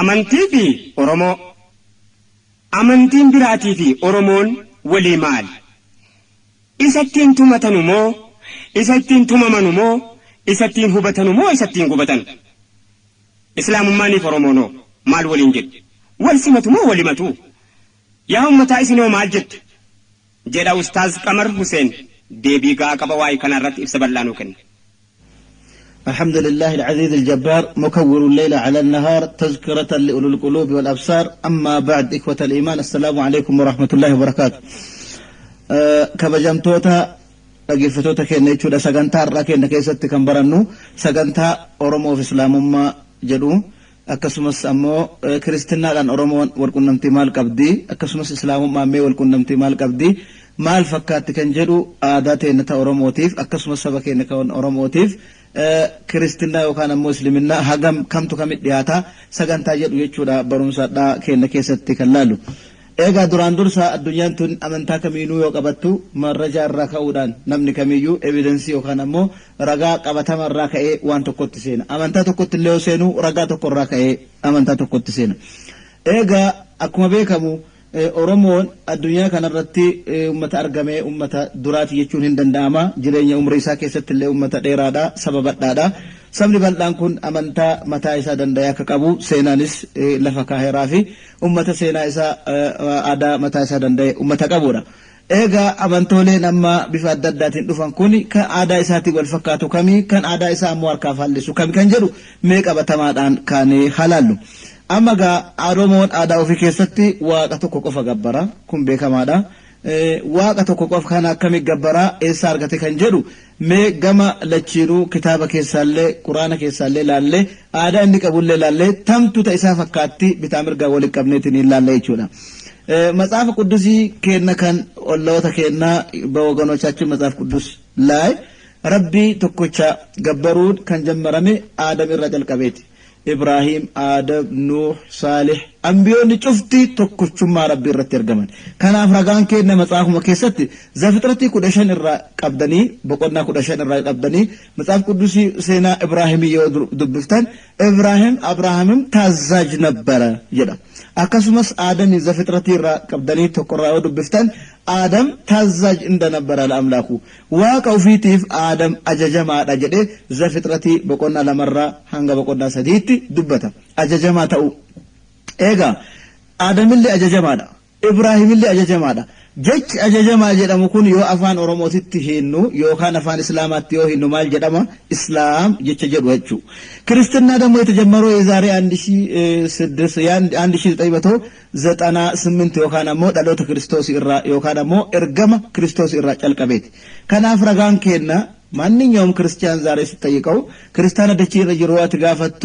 amantii fi Oromoo. Amantiin biraatii fi Oromoon walii maali? Isattiin tumatanu moo? Isattiin tumamanu moo? Isattiin hubatanu moo? Isattiin gubatan? Islaamummaaniif Oromoonoo maal waliin jedhu? Wal simatu moo walimatu? Yaa ummataa isinoo maal jettu? Jedha Ustaaz Qamar Huseen deebii ga'a qaba waa'ee kanarratti ibsa bal'aa nuu kenna. الحمد لله العزيز الجبار مكور الليل على النهار تذكرة لأولو القلوب والأبصار أما بعد إخوة الإيمان السلام عليكم ورحمة الله وبركاته كبجمتوتا أجفتوتا كأن يجود سجنتا راكين كيست كمبرنو سجنتا أورمو في إسلام ما جدو أكسمس أمو كريستنا كان أورمو وركون نمتمال كبدي أكسمس إسلام ما مي وركون نمتمال كبدي مال فكات كان جدو عاداتي نتا أورموتيف أكسمس سبكين كون أورموتيف كريستنا وكان مسلمنا هجم كم تكمل دياتا سجنتا جدو يجودا برونسا دا كأن كيست كلالو إيجا دوران درسا الدنيا تون أمنتا كمينو يوكابتو مرجع الركاودان نمني كميو إيفيدنسي وكان مو رجع كابتا مرة وان تكوت سينا أمنتا تكوت اللي سينو رجع تكور ركاء أمنتا تكوت سينا إيجا أكما بيكمو Oromoon addunyaa kanarratti ummata argame ummata duraati jechuun hin danda'ama jireenya umrii isaa keessatti illee ummata dheeraadha sababadhaadha sabni bal'aan kun amantaa mataa isaa danda'e akka qabu seenaanis lafa kaaheeraa fi ummata seenaa isaa aadaa mataa isaa danda'e ummata qabudha. Egaa amantooleen amma bifa adda addaatiin dhufan kun kan aadaa isaatiin wal fakkaatu kamii kan aadaa isaa ammoo harkaa faallisu kamii kan jedhu mee qabatamaadhaan kaanee halaallu. Amma gaa Oromoon aadaa ofii keessatti waaqa tokko qofa gabbara kun beekamaadha. Waaqa tokko qofa kana akkamitti gabbara eessa argate kan jedhu mee gama lachiinuu kitaaba keessaallee quraana keessaallee laallee aadaa inni qabullee laallee tamtu ta isaa fakkaatti bitaa mirgaa waliin qabneetiin ilaallee jechuudha. Matsaafa Quddusii kenna kan olloota kenna bawoganochaachuu Matsaaf Quddus laay Rabbii tokkocha gabbaruun kan jammarame Aadam irraa jalqabeeti. إبراهيم آدم نوح صالح أنبيون شفتي تكشما ربي رترجمن كان أفرجان كنا مصاف مكيستي زفترتي كدشان الرا قبضني بقولنا كدشان الرا قبضني مصاف قدوسي سينا إبراهيم يدبفتن إبراهيم تزاج نبرة جدا أكسمس آدم زفترتي الرا قبضني تكرر يدبفتن آدم تزاج عند نبرة الأملاكو واقع فيتيف آدم أججما أجده زفترتي بقولنا لمرة هنگا بقولنا سديتي دبته أججما تأو إيجا آدم اللي أججمادا إبراهيم اللي أججمادا جج أججما جدام كون يو أفان أورموتي هينو يو كان أفان إسلامات يو هينو مال جدام إسلام جج جدوجو كريستنا دمو يتجمروا إزاري عندشي سدس عندشي طيبته زت أنا سمنت يو كان مو دلوت كريستوس إرا يو كان مو إرجما كريستوس إرا كالكبيت كان أفرجان كنا ማንኛውም ክርስቲያን ዛሬ ሲጠይቀው ክርስቲያና ደቺ ረጅሮዋት ጋፈቱ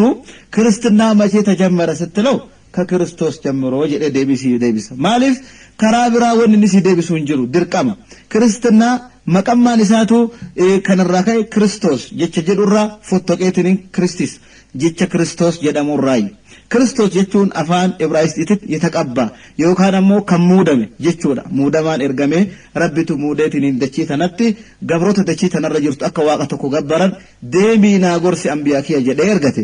ክርስትና መቼ ተጀመረ ስትለው ከክርስቶስ ጀምሮ ጀደ ዴቢስ ማለፍ ከራብራ ወንንሲ ዴቢሱ እንጅሩ ድርቀማ ክርስትና መቀማን ኢሳቱ ከነራካይ ክርስቶስ ጀቸ ጀዱራ ፎቶቄትን ክርስቲስ ጀቸ ክርስቶስ ጀደሙ ራይ ክርስቶስ jechuun afaan Ibraayisxiitti የተቀባ yookaan ammoo kan muudame jechuudha muudamaan ergame rabbitu muudeetiin dachii tanatti gabroota dachii tanarra jirtu akka waaqa tokko gabbaran deebiinaa gorsi anbiyaa kiyya jedhee ergate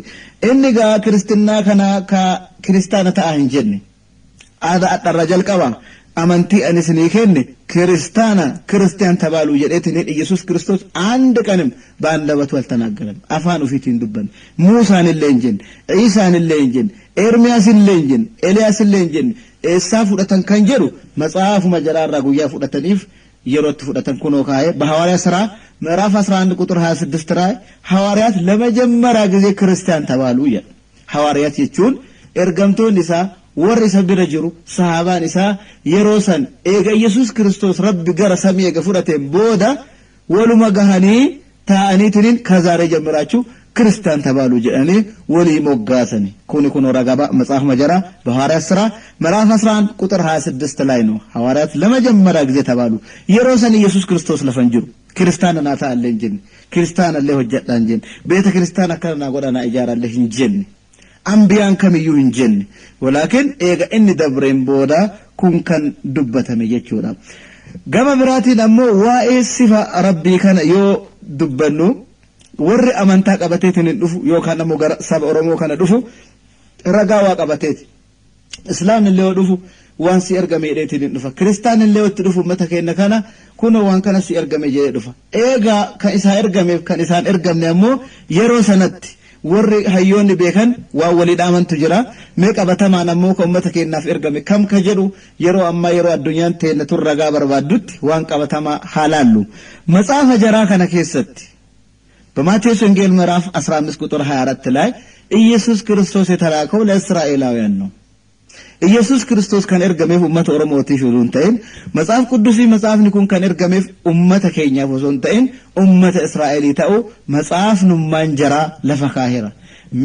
inni gaa kristinaa kana ka kristaana ta'a hin jenne aadaa addarra jalqaba amantii anis ni kenne ክርስቲያን ተባሉ jedheetiin ኢየሱስ ክርስቶስ አንድ ቀንም በአንደበቱ አልተናገረም አፋን ኡፊቲን ዱበን ሙሳን ለንጀን ኢሳን ለንጀን ኤርሚያስን ለንጀን ኤልያስን ለንጀን ኤሳ ፉደተን ከንጀሩ መጽሐፉ መጀራራ ጉያ ፉደተኒፍ የሮት ፉደተን ኩኖ ካየ በሐዋርያ ሥራ ምዕራፍ 11 ቁጥር 26 ላይ ሐዋርያት ለመጀመሪያ ጊዜ ክርስቲያን ተባሉ ይላል ሐዋርያት ይቹን ኤርገምቶን ኢሳ warri sabira jiru sahaban isa yerosan ega yesus kristos rabbi gara sami ega fudate boda waluma gahani taanitinin kazare jamirachu ክርስቲያን ተባሉ ጀኔ ወሊ ሞጋሰኒ ኩኒ ረጋባ መጽሐፍ መጀራ በሐዋርያት ሥራ ምዕራፍ 11 ቁጥር 26 ላይ ነው ሐዋርያት ለመጀመሪያ ጊዜ ተባሉ የሮሰን ኢየሱስ ክርስቶስ ለፈንጅሩ ክርስቲያን ናታ አለንጂን ክርስቲያን አለ ወጀዳንጂን ቤተ ክርስቲያን አከራና ጎዳና ኢጃራለህ እንጂን አንቢያን ከመዩ እንጂን ወላኪን ኤጋ እኒ ደብረን ቦዳ ኩን ከን ዱበተመ የቹራ ገማ ብራቲ ደሞ ዋኤ ሲፋ ረቢ ከነ ዮ ዱበኑ warri amantaa qabateetiin dhufu yookaan ammoo gara saba Oromoo kana dhufu ragaa waa qabateeti islaamni illee dhufu waan si ergame jedheetiin dhufa kiristaan illee itti dhufu ummata keenya kana kun waan kana si ergame jedhee dhufa eegaa kan isaa ergameef kan isaan ergamne ammoo yeroo sanatti warri hayyoonni beekan waa walii dhaamantu jira mee qabatamaan ammoo kan ummata keenyaaf ergame kam ka jedhu yeroo ammaa yeroo addunyaan teenya tun ragaa barbaaddutti waan qabatamaa haalaallu matsaafa jaraa kana keessatti በማቴዎስ ወንጌል ምዕራፍ 15 ቁጥር 24 ላይ ኢየሱስ ክርስቶስ የተላከው ለእስራኤላውያን ነው ኢየሱስ ክርስቶስ kan ergameef ummata oromootiif osoo hin ta'in መጽሐፍ ቅዱስii መጽሐፍni kun kan ergameef ummata keenyaaf osoo hin ta'in ummata israa'elii ta'u መጽሐፍnummaan jaraa lafa kaahira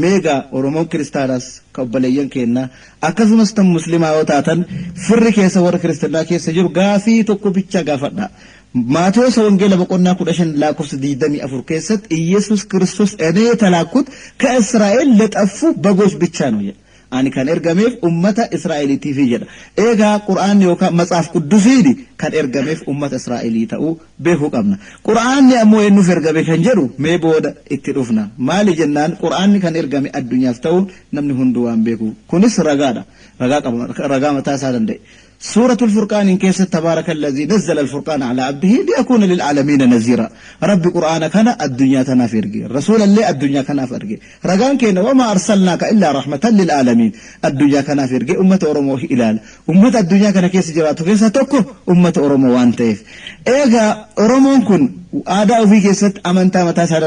meega oromoon kiristaanas kabbaleyyan keenna akkasumas tan muslimaa yoo taatan firri keessa warra kiristaanaa keessa jiru gaafii tokko bicha gaafadha ማቴዎስ ወንጌል በቆና 15 ላኩስ 24 ከሰት ኢየሱስ ክርስቶስ እኔ ተላኩት ከእስራኤል ለጠፉ በጎች ብቻ ነው አኒ ካን ኤርጋሜፍ ኡመተ እስራኤሊቲ ፊጀዳ ኤጋ ቁርአን ዮካ መጽሐፍ ቅዱሲዲ ካን ኤርጋሜፍ ኡመተ እስራኤሊ ተኡ ቤሁ ቀምና ቁርአን ያሞ የኑ ፈርጋቤ ከንጀሩ ሜቦዳ ኢትዱፍና ማሊ ጀናን ቁርአን ካን ኤርጋሜ አዱኛፍ ተኡ ነምኒ ሁንዱ ዋን ቤኩ ኩንስ ረጋዳ ረጋ መታሳ ደንደ سورة الفرقان إن كيس تبارك الذي نزل الفرقان على عبده ليكون للعالمين نذيرا رب قرآن كان الدنيا تنافرقي رسول الله الدنيا كنافرقي رقان كينا وما أرسلناك إلا رحمة للعالمين الدنيا كنافرقي أمة أورمو إلال أمة الدنيا كان كيس جراتو كيس توكو أمة أورمو وانتيف إيغا أورمو كن آداء في كيست أمنتا متاسا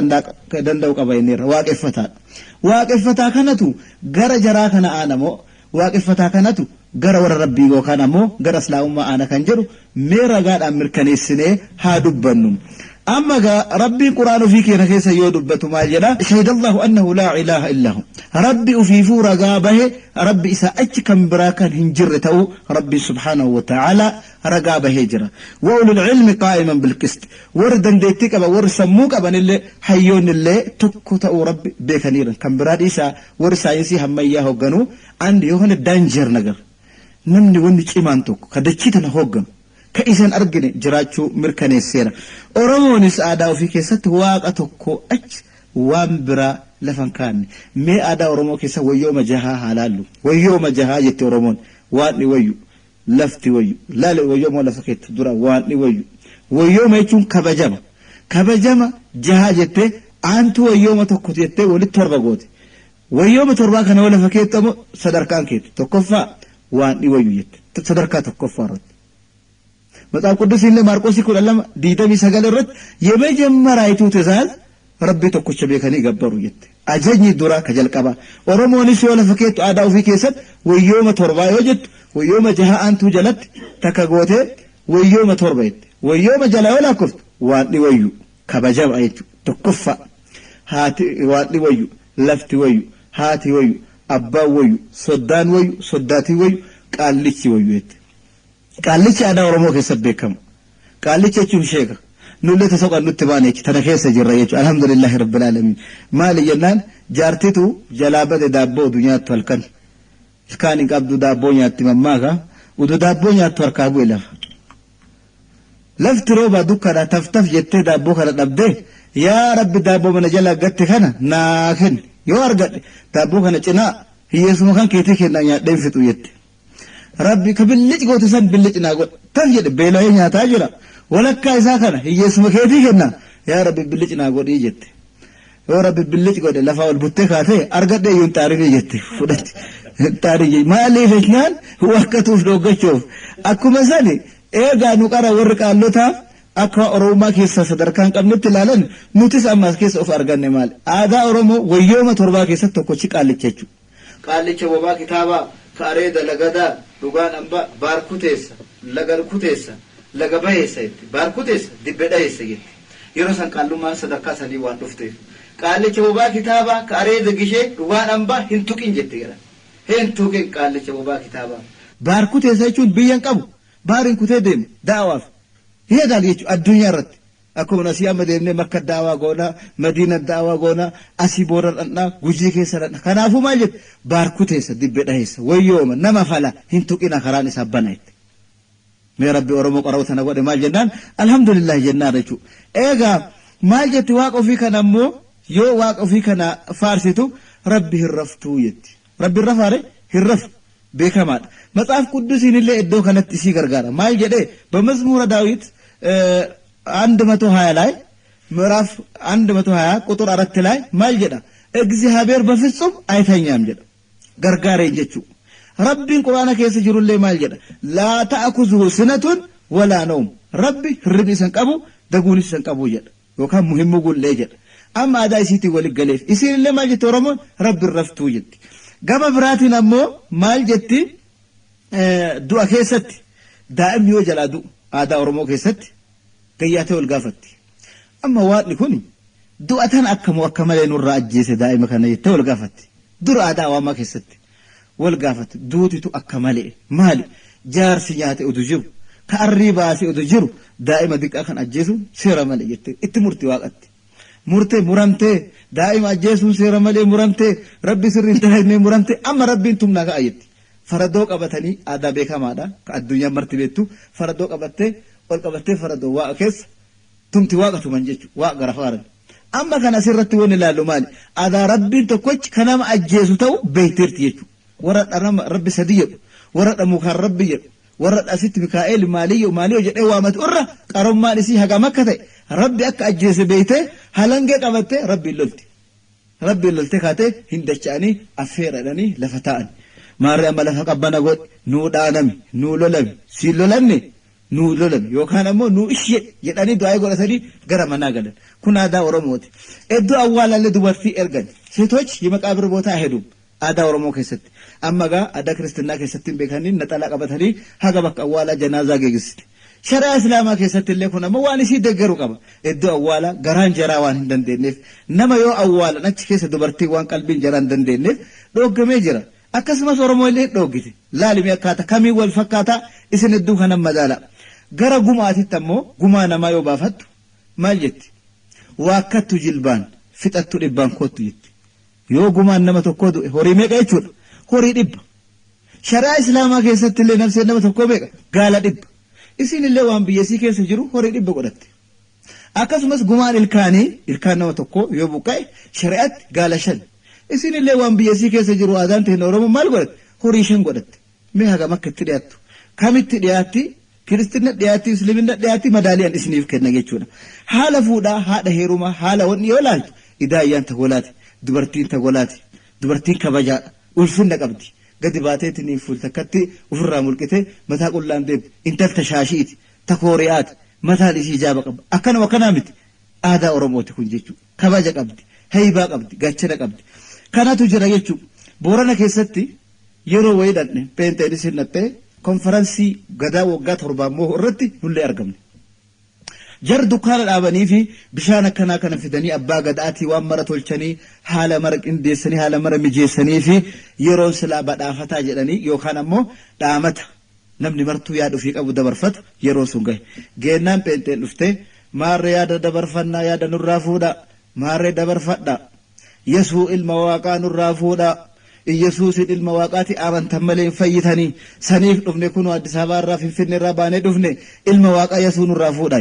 دندوك أبينير واقفتا كانتو غر جرا كان آنمو واقفتا كانتو gara warra rabbii gookaan ammoo gara islaamummaa ana kan jedhu mee ragaadhaan mirkaneessinee haa dubbannu amma gaa rabbiin quraan ofii keenya keessa yoo dubbatu maal jedha shahidallahu annahu laa ilaaha illaahu rabbi ofiifuu ragaa bahe rabbi isaa achi kan biraa kan hin jirre ta'u rabbi subhaanahu wa ta'ala ragaa bahee jira wa ulul ilmi qaa'iman bilqist warri dandeettii qaba warri sammuu qaban illee hayyoon illee tokko ta'u rabbi beekaniiran kan biraa dhiisaa warri saayinsii hammayyaa hoogganuu andi yohone daanjer nagar namni wanni cimaan tokko kadachii tana hoogganu ka isan argine jiraachuu mirkaneesseera oromoonis aadaa ofii keessatti waaqa tokko achi waan biraa lafan kaanne mee aadaa oromoo keessa wayyooma jahaa haalaallu wayyooma jahaa jette oromoon waanni wayyu lafti wayyu laale wayyooma lafa keetti dura waanni wayyu wayyooma jechuun kabajama jahaa jette aantu wayyooma tokko jette walitti torba goote wayyooma torbaa kana lafa keetti ammoo sadarkaan keetti tokkoffaa waan dhiwayu jette sadarkaa tokkoffaa irratti መጽሐፍ ቅዱስ ኢለ ማርቆስ 12:29 irratti የመጀመሪያይቱ ትእዛዝ ረቢ tokkoች beekanii gabbaru jette ajajni dura kajalqaba oromoonis yoo lafa keetti aadaa ofii keessatti wayyooma torbaa yoo jettu wayyooma jahaantu jalatti takka goote wayyooma torba jette wayyooma jala yoo lakkooftu waan dhiwayu kabajama jechu tokkoffaa haati waan dhiwayu lafti wayu haati wayu abbaa wayu soddaan wayu soddaatii wayu qaallichi wayu jette qaallichi aadaa oromoo keessatti beekamu qaallichi jechuun sheeka nulle tasoqan nutti baane tana keessa jirra jechu alhamdulillahi rabbil alamin maali jennaan jaartitu jalaa bade daabboo dunyaatti halkan ilkaan qabdu daabboo nyaatti mammaaka udu daabboo nyaattu harkaa bu'e lafti rooba dukkana taftaf jettee daabboo kana dhabdee yaa rabbi daabboo mana jala gatte kana naa kenni yoo argadhe daabboo kana cinaa hiyyeessuma kan keetii kennaa nyaadheen fixu jette rabbi ka billici goote san billici naa godhe tan jedhe beela'ee nyaataa jira walakkaa isaa kana hiyyeessuma keetii kennaa yaa rabbi billici naa godhii jette yoo rabbi billici godhe lafaa ol buttee kaatee argadhe iyyuun xaarinii jette fudhatti xaarinii maaliif jennaan wakkatuuf dhoggachuuf akkuma sani eegaa nu qara warri qaallotaa akka oromoo keessa sadarkaan qabnetti ilaalan nutis ammas keessa of arganne maal aadaa oromoo wayyooma torbaa keessatti tokkochi qaallicha jechuudha qaallicha bobaa kitaabaa kaaree dalagadaa dhugaan amba baarkuteessa lagalkuteessa laga baheessa jetti baarkuteessa dibbedhaheessa jetti yeroo san qaallummaan sadarkaa sadii waan dhufteef qaallicha bobaa kitaabaa kaaree dagishee dhugaan amba hin tuqin jetti gara hin tuqin qaallicha bobaa kitaabaa baarkuteessa jechuun biyyan qabu baarin kutee deemu daawaaf heedaal jechuudha addunyaa irratti akkuma asii amma deemnee makka daawaa goona madiina daawaa goona asii booda dhandhaa gujii keessa dhandhaa kanaafuu maal jettu baarkuteessa dibbedhaheessa wayyooma nama fala hin tuqina karaan isaa bana jetti mee rabbi oromoo qara'u tana godhe maal jennaan alhamdulillah jennaan jechuudha eegaa maal jetti waaqa ofii kana ammoo yoo waaqa ofii kana faarsitu rabbi hin raftuu jetti rabbi rafaare hirraf beekamaadha matsaaf quddusiin illee iddoo kanatti isii gargaara maal jedhee በመዝሙረ ዳዊት 120 ላይ ምዕራፍ 120 ቁጥር 4 ላይ ማል ጀዳ እግዚአብሔር በፍጹም አይተኛም ጀዳ gargaareen jechuu rabbiin quraana keessa jirullee maal jedha laa ta'khudhuhu sinatun wala nawm rabbi hirribi san qabu daguunis san qabu jedha yookaan muhimmu gullee jedha amma aadaa isiitti wali galeef isiinillee maal jetti oromoon rabbi raftuu jetti gama biraatiin ammoo maal jetti du'a keessatti daa'imni yoo jalaa du'u aadaa oromoo keessatti gayyaatee ol gaafatti amma waaqni kun du'a tan akkamoo akka malee nurraa ajjeese daa'ima kana jettee ol gaafatti dura aadaa waamaa keessatti wal gaafatu duutitu akka malee maali jaarsi nyaate udu jiru ka arrii baasee udu jiru daa'ima diqqaa kan ajjeesu seera malee jettee itti murtii waaqatti murtee muramtee daa'ima ajjeesuun seera malee muramtee rabbi sirriin taa'imee muramtee amma rabbiin tumnaa ka'a jetti faradoo qabatanii aadaa beekamaadha ka addunyaa marti beektu faradoo qabattee ol qabattee faradoo waaqa keessa tumti waaqa tuman jechuudha waaqa gara faaran amma kana sirratti wani ilaallu maali aadaa rabbiin tokkochi kanama ajjeesu ta'u beekteerti jechuudha warra dharama rabbi sadii jedhu warra dhamukaan rabbi jedhu warra dhasitti mikaa'eel maaliyyo jedhee waamatu irra qarommaan isii hagam akka ta'e rabbi akka ajjeese beeytee halangee qabattee rabbiin lolte kaatee hin dacha'anii affeeradhanii lafa ta'an maarree amma lafa qabbana godhe nuu dhaanami nuu lolami siin lolanne nuu lolami yookaan ammoo nuu ishee jedhanii du'aa godhatanii gara manaa galan kun aadaa oromooti iddoo awwaalallee dubartii ergan seetochi የመቃብር ቦታ አይሄዱም aadaa oromoo keessatti amma gaa aadaa kristinaa keessatti beekanii naxalaa qabatanii haga bakka awwaalaa janaazaa geessiti shari'aa islaamaa keessatti illee kun ammoo waan isii deeggaru qaba iddoo awwaalaa garaan jaraa waan hin dandeenyeef nama yoo awwaalan achi keessa dubartii waan qalbiin jaraa hin dandeenyeef dhooggamee jira akkasumas oromoo illee dhoogite laalimi akkaataa kamii wal fakkaataa isin iddoo kanan madaala gara gumaatitti ammoo gumaa namaa yoo baafattu maal jetti waakkattu jilbaan fixattu dhibbaan kottu jetti yoo gumaan nama tokko du'e horii meeqa jechuudha horii dhibba shari'aa islaamaa keessatti illee nafseen nama tokko meeqa gaala dhibba isin illee waan biyyasii keessa jiru horii dhibba godhatte akkasumas gumaan ilkaan nama tokko yoo buqqa'e shari'aatti gaala 5 isin illee waan biyyasii keessa jiru aadaan ta'e oromoo maal godhatte horii 5 godhatte mee hagam akka itti dhiyaattu kamitti dhiyaatti kiristina dhiyaatti islaamina dhiyaatti madaaliyaan isiniif kenna jechuudha haala fuudhaa haadha heerumaa haala wanni yoo laaltu idaayyaan tagolaati dubartiin tagolaati dubartiin kabajaadha ulfinna qabdi gadi baateetiin fuultakkatti ofirraa mulqitee mataa qullaan deemti intalta shaashiiti takooriyaati mataan isii jaaba qaba akkanaa miti aadaa oromooti kun jechuudha kabaja qabdi haybaa qabdi gachana qabdi kanatu jira jechuudha boorana keessatti yeroo wayii dhandhe peenteen sinnattee konferansii gadaa waggaa 7 irratti nullee argamne jar dukkaana dhaabanii fi bishaan akkanaa kana fidanii abbaa gadaatii waan mara tolchanii haala mara qindeessanii haala mara mijeessanii fi yeroon silaa badhaafataa jedhanii yookaan ammoo dhaamata namni martuu yaada ofii qabu dabarfatu yeroo sun gahe geennaan peenteen dhuftee maarree yaada dabarfannaa yaada nurraa fuudha maarree dabarfadha yesuu ilma waaqaa nurraa fuudha Yesuusin ilma waaqaati amantan malee hin fayyitanii saniif dhufne kun Addis Ababaa irraa Finfinnee irraa baanee dhufne ilma waaqaa Yesuun nurraa fuudha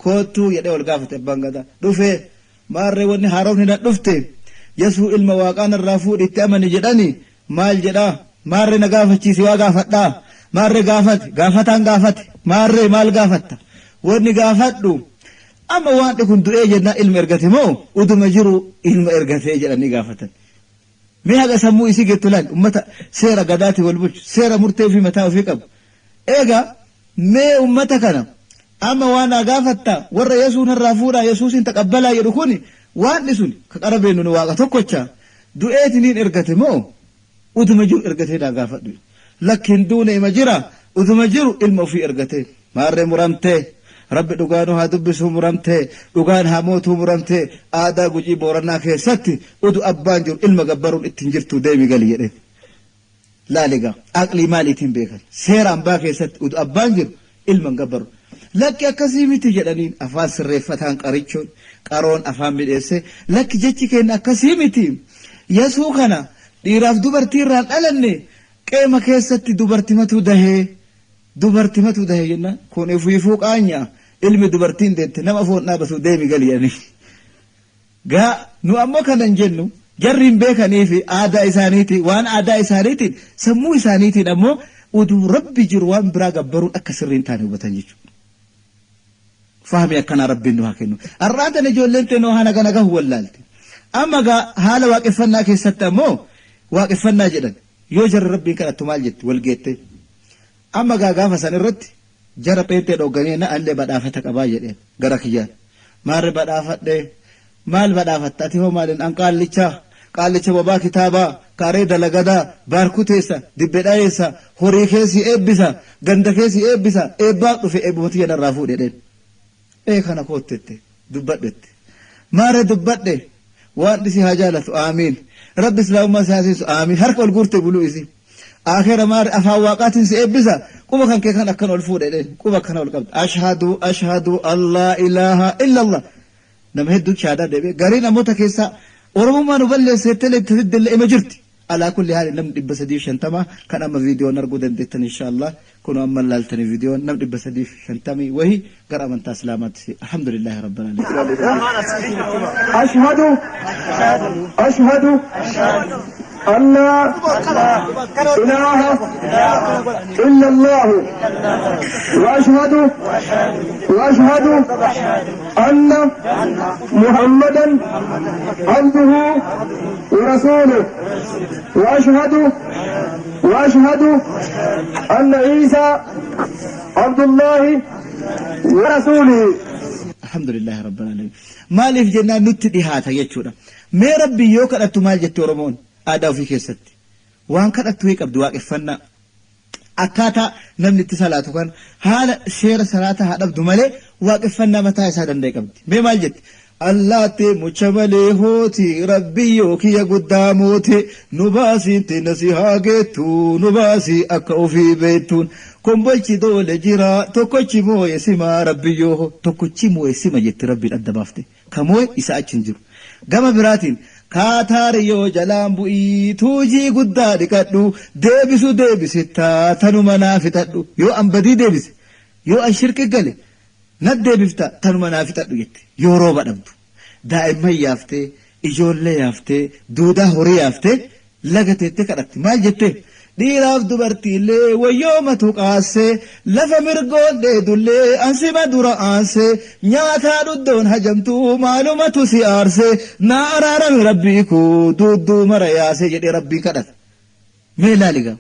kootu jedhee ol gaafate abbaan gadaa dhufee maarree wanni haaromni na dhufte Yesuu ilma waaqaa narraa fuudhi itti amani jedhani maal jedhaa maarree na gaafachiisi waa gaafadhaa maarree gaafataan gaafate maarree maal gaafatta wanni gaafadhu amma waan kun du'ee jennaa ilma ergate moo uduma jiru ilma ergatee jedhanii gaafatan mee haga sammuu isii gettu laal ummata seera gadaati wal bulchu seera murtee fi mataa ofii qabu eega mee ummata kana amma waan gaafatta warra Yesuun irraa fuudhaa Yesuusin taqabbalaa jedhu kun waan sun ka qarabeennu waaqa tokkocha du'eetiniin ergate moo uduma jiru ergatee daa gaafadhu lakkin duune ima jira uduma jiru ilma ofii ergatee maarree muramtee rabbi dhugaanu haa dubbisu muramtee dhugaan haa mootuu muramtee aadaa gujii booranaa keessatti udu abbaan jiru ilma gabbaruun ittiin jirtu deemi gali jedhe laaliga aqlii maaliitiin beekan seera ambaa keessatti udu abbaan jiru ilma gabbaru lakki akkasii miti jedhaniin afaan sirreeffataan qarichoon qaroon afaan midheesse lakki jechi kenna akkasii miti Yesuu kana dhiiraaf dubartii irraan dhalanne qeema keessatti dubartimatu dahee jenna kun ifuu qaanya ilmi dubartiin deette nama foon dhaabatu deemi gali jedhanii gaa nu ammoo kanan jennu jarriin beekanii fi aadaa isaaniiti waan aadaa isaaniitiin sammuu isaaniitiin ammoo uduu rabbi jiru waan biraa gabbaruun akka sirriin taane hubatan jechuudha. Fahmi akkana rabbiin nu haa kennu. Har'aatan ijoolleen teenoo hana gana gahu wallaalti. Amma gaa haala waaqeffannaa keessatti ammoo waaqeffannaa jedhan yoo jarri rabbiin kadhattu maal jetti wal geette. Amma gaa gaafa san irratti jara pheenxee dhogganee na allee badhaafata qabaa jedheen gara kiyyaan. Maarri badhaafadhee maal badhaafatta ati hoo maaliin an qaallicha bobaa kitaabaa kaaree dalagadaa baarkuu teessa dibbedhayeessa horii keessi eebbisa ganda keessi eebbisa eebbaa dhufe eebbumati jedharraa fuudhedheen. Kana koottette dubbadhette maaree dubbadhe waan dhisi haa jaalatu aamiin rabbi islaamummaa siyaasisu aamiin harka ol guurte buluu isi akhira maaree afaan waaqaatiin si eebbisa quba kan kee kan akkan ol fuudhedheen quba akkana ol qabda ashhadu allaa ilaaha illallah nama hedduu shaadaa deebi'e garii namoota keessaa oromummaa nu balleesseettee fiddellee ima jirti alaa kulli haali namni 350 kan amma viidiyoon arguu dandeettan inshaallah kun amma laaltanii viidiyoon namni 350 wahi gara amantaa islaamaatti alhamdulillahi rabbil alamin ashhadu أن لا إله إلا الله وأشهد أن محمدا عبده ورسوله وأشهد أن عيسى عبد الله ورسوله. الحمد لله رب العالمين. مالف جنان نتديهاتا يجودا ما ربي يوكا أتمال جتو رمون aadaa ofii keessatti waan kadhattu qabdu waaqeffannaa akkaataa namni itti salaatu kan haala seera salaata haa dhabdu malee waaqeffannaa mataa isaa danda'e qabdi. Mee maal jetti? Allaatti mucha malee hooti rabbi yookiya guddaa moote nu baasiinti nasi haa geettu nu baasii akka ofii beektuun kombolchi doole jira tokkochi mooye sima rabbi yoo tokkochi mooye sima jetti rabbiin adda baafte kamooye isa achin jiru gama biraatiin kaataariyo jalaan bu'ii tuujii guddaa dhiqadhu deebisitta tanuma naa fixadhu yoo an badii deebise yoo an shirqi gale na deebifta tanuma naa fixadhu jette yoo rooba dhabdu daa'imman yaaftee ijoollee yaaftee duudaa horii yaaftee lagateettee kadhatti maal jette dhiiraaf dubartiillee wayyooma tuqaassee lafa mirgoon dheedullee ansima dura aansee nyaataa dhuddoon hajamtuu maalumatu si aarsee naa araarami rabbii kuu duudduu mara yaasee jedhee rabbii kadhata. Mee laaligaa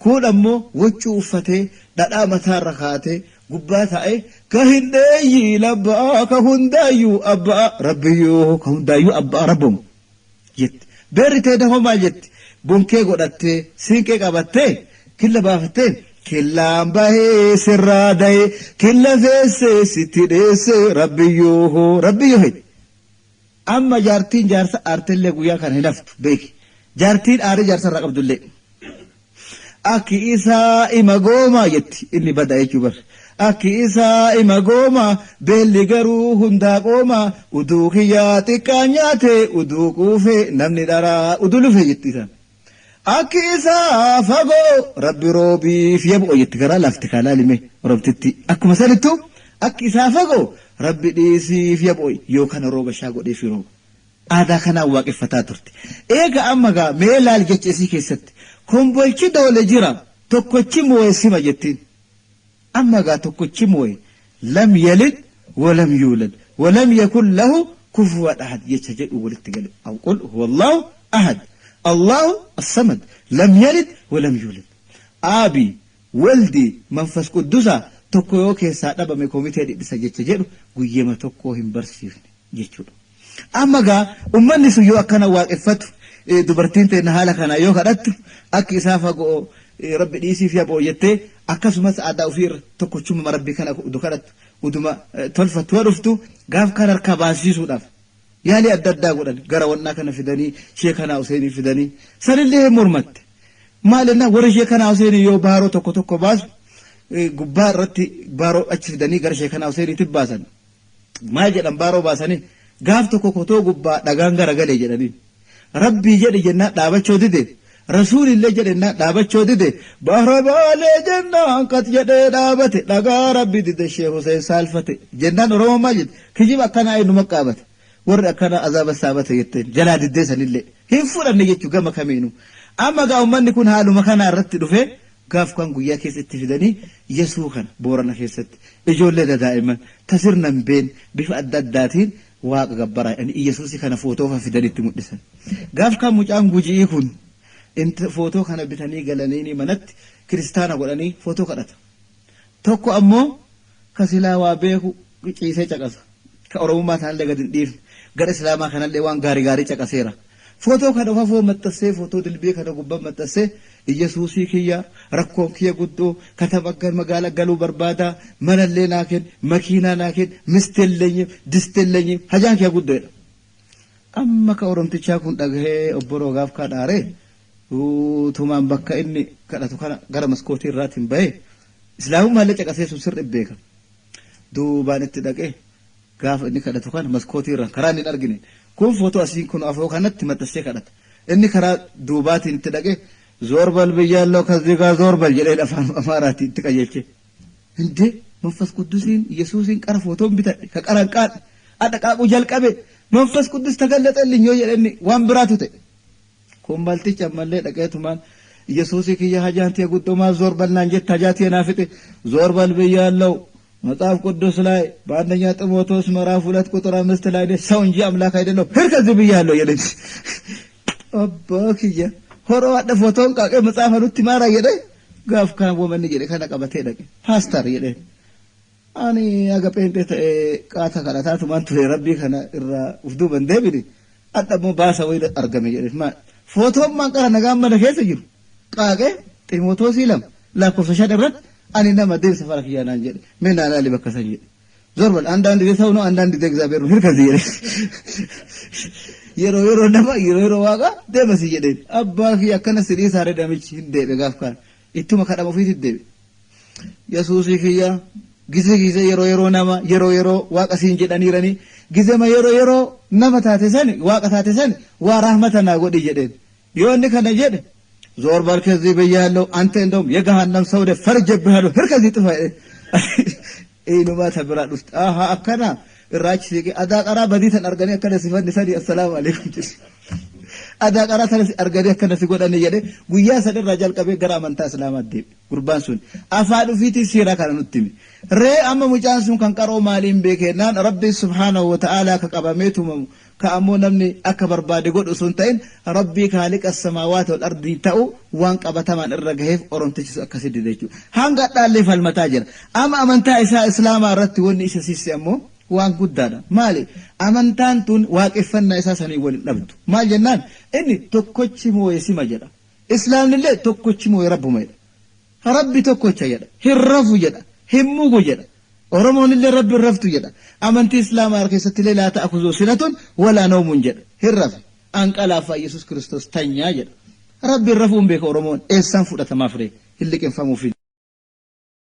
kun ammoo waccuu uffatee dhadhaa mataarra kaatee gubbaa taa'ee ka hin dheeyyii labbaa ka hundaayyuu abbaa rabbiyyoo ka hundaayyuu abbaa rabbamu jetti beerri teeda hoo maal jetti bunkee godhattee siinqee qabattee killa baafattee killaan bahee sirraa dahee killa feessee sitti dheessee rabbiyyoo amma jaartiin jaarsa aartellee guyyaa kana hin haftu beeki jaartiin aarii jaarsarraa qabdullee akki isaa ima goomaa jetti inni bada jechuu bar akki isaa ima goomaa beelli garuu hundaa qoomaa uduu kiyyaa xiqqaa nyaate uduu quufee namni dharaa uduu lufe jetti isaan akki isaa fagoo rabbi roobiif yaboo jetti garaa lafti kalaalime robtitti akkuma sanittu akki isaa fagoo rabbi dhiisiif yaboo yoo kana rooba shaa godheef rooba aadaa kanaan waaqeffataa turte eega amma gaa mee laal jecha isii keessatti kombolchi doole jira tokkochi moo'e sima jettiin amma gaa tokkochi moo'e lam yalid walam yuulad walam yakun lahu kufuwan ahad jecha jedhu walitti gale aw qul huwallahu ahad الله الصمد لم يلد ولم يولد آبي ولدي منفس قدوسا tokko yoo keessaa dhabame komitee dhibisa jecha jedhu guyyama tokko hin barsiifne jechuudha. Amma gaa ummanni sun yoo akkana waaqeffatu dubartiin ta'e haala kana yoo kadhattu akka isaa fagoo rabbi dhiisiif yaboo jettee akkasumas aadaa ofiirra tokkochuma rabbi kana udu kadhattu uduma tolfattu dhuftu gaaf kan harka baasisuudhaaf yaalii adda addaa godhan gara wannaa kana fidanii sheekanaa Useenii fidanii sanillee mormatte maalinna warra sheekanaa Useenii yoo baaroo tokko baasu gubbaa irratti baaroo achi fidanii gara sheekanaa Useeniitti baasan maal jedhan baaroo baasanii gaaf tokko kotoo gubbaa dhagaan gara galee jedhanii rabbii jedhi jennaan dhaabachoo dide rasuulillee jedhennaan dhaabachoo dide bahra baalee jennaan qat jedhee dhaabate dhagaa rabbi dide Sheekh Huseen saalfate jennaan Oromoo maal jedhe kijiba akkanaa eenyuma qaabate warri akkana azaaba saabata jetteen jalaa diddee sanillee hin fudhanne jechuu gama kamiinu amma gaa ummanni kun haaluma kana irratti dhufe gaaf kan guyyaa keessatti fidanii Yesuus kana Boorana keessatti ijoollee daa'imman tasirna hin been bifa adda addaatiin waaqa gabbaraa Yesuus kana footoo fidanitti mul'isan gaaf kan mucaan gujii kun inta footoo kana bitanii galanii manatti kiristaana godhanii footoo kadhata tokko ammoo kasilaa waa beeku ciisee caqasa ka oromummaa taanillee gadi dhiifne gara islaamaa kanallee waan gaarii caqaseera footoo kana fafoo maxxansee footoo dilbii kana gubbaa maxxansee Yesuusii kiyya rakkoon kiyya guddoo kataba magaala galuu barbaada manallee naa kenn makiinaa naa kenn misteellee disteellee hajaan kiyya guddoodha amma ka oromtichaa kun dhagahee obboroo gaaf kadhaare tumaan bakka inni kadhatu kana gara maskootii irraatiin bahee islaamummaa caqasee sun sirri beeka duubaan itti dhaqee gaafa inni kadhatu kana maskootii irraan karaa inni argine kun footoo asiin kun afoo kanatti maxxansee kadhata inni karaa duubaatiin itti dhaqee zorbal biyyaaloo kazigaa zorbal jedhee afaan amaaraatiin itti qajeelche hindi manfas quddusiin Yesuusiin qara footoon bitadhe ka qaranqaan adda qaaquu jalqabe manfas quddus tagallaxalli yoo jedhanni waan biraatu ta'e kun balticha ammallee dhaqeetumaan Yesuusii kiyya hajaantii guddomaa zorbal naan jetta hajaatii naafite zorbal biyyaaloo መጽሐፍ ቅዱስ ላይ በአንደኛ ጢሞቴዎስ ምዕራፍ 2 ቁጥር 5 ላይ ሰው እንጂ አምላክ አይደለም ህርከዝ ብያለሁ የለኝ አባክያ ሆሮ አደ ፎቶን ቃቀ መጽሐፍ አሉት ማራ የደ ጋፍ ካን ወመን ይደ ከነቀበተ ደቀ ፓስተር የደ አኒ አገጴንጤ ቃታ ካላታቱ ማንቱ ረቢ ከነ እራ ውፍዱ በንደብዲ አጠሞ ባሰ ወይ አርገመ የደ ማ ፎቶም ማንቀራ ነጋመ ለከሰ ይሩ ቃቀ ጢሞቴዎስ ይለም ላኮፈሻ ደረት أنا نما دين سفرك يا نانجل من أنا اللي بكسنجل زربل عندنا ديساونو عندنا ديك زابير هركزير يرو نما يرو واقع ده بس يجدين أبا في أكنا سرير سارة دمج هندي بقاف كان إتو ما كنا مفيد هندي يسوسي كيا gize yeroo nama yeroo waaqa siin jedhanii rani gize ma yeroo nama taate sani waaqa taate sani waa rahmata naa godhi jedheen yoo inni kana jedhe ዞር በል ከዚህ ብያለሁ አንተ እንደውም የገሃነም ሰው ነህ ፈርጀብሃለሁ ህርከዚህ ጥፋ ኢኑማ ተብራድ ውስጥ አሃ አከና ራች ሲገ አዳቀራ በዲተን አርገኔ አከነ ሲፈን ሰዲ አሰላሙ አለይኩም አዳቀራ ተነስ አርገኔ አከነ ሲጎዳን ይየደ ጉያ ሰደር ራጃል ቀበ ገራ መንታ እስላም አደ ጉርባን ሱን አፋዱ ፊቲ ሲራ ካለኑትሚ ሬ አመ ሙጫን ሱን ከንቀሮ ማሊም በከናን ረቢ ሱብሃነሁ ወተዓላ ከቀባሜቱ كأمو نمني أكبر بعد قد أسنتين ربي خالق السماوات والأرض تأو وان قبتمان الرجهف أورنتجس أكسيد ديجو هانغا تالي فالمتاجر أما أمنتا إسا إسلام أردت وني إسا سيسيامو وان قدانا مالي أمنتان تون واقفنا إساساني ونبدو ما جنان إني تكوشي مو يسيما جدا إسلام لله تكوشي مو يربو ميدا ربي تكوشي جدا هرفو جدا همو جدا ورمون اللي رب الرفتو جدا أمنتي إسلام أركيست لي لا تأخذوا سنة ولا نوم جدا هرف أنك ألا فا يسوس كريستوس تنيا جدا رب الرفون بك ورمون إيسان فوتا مافري اللي كنفهموا فيه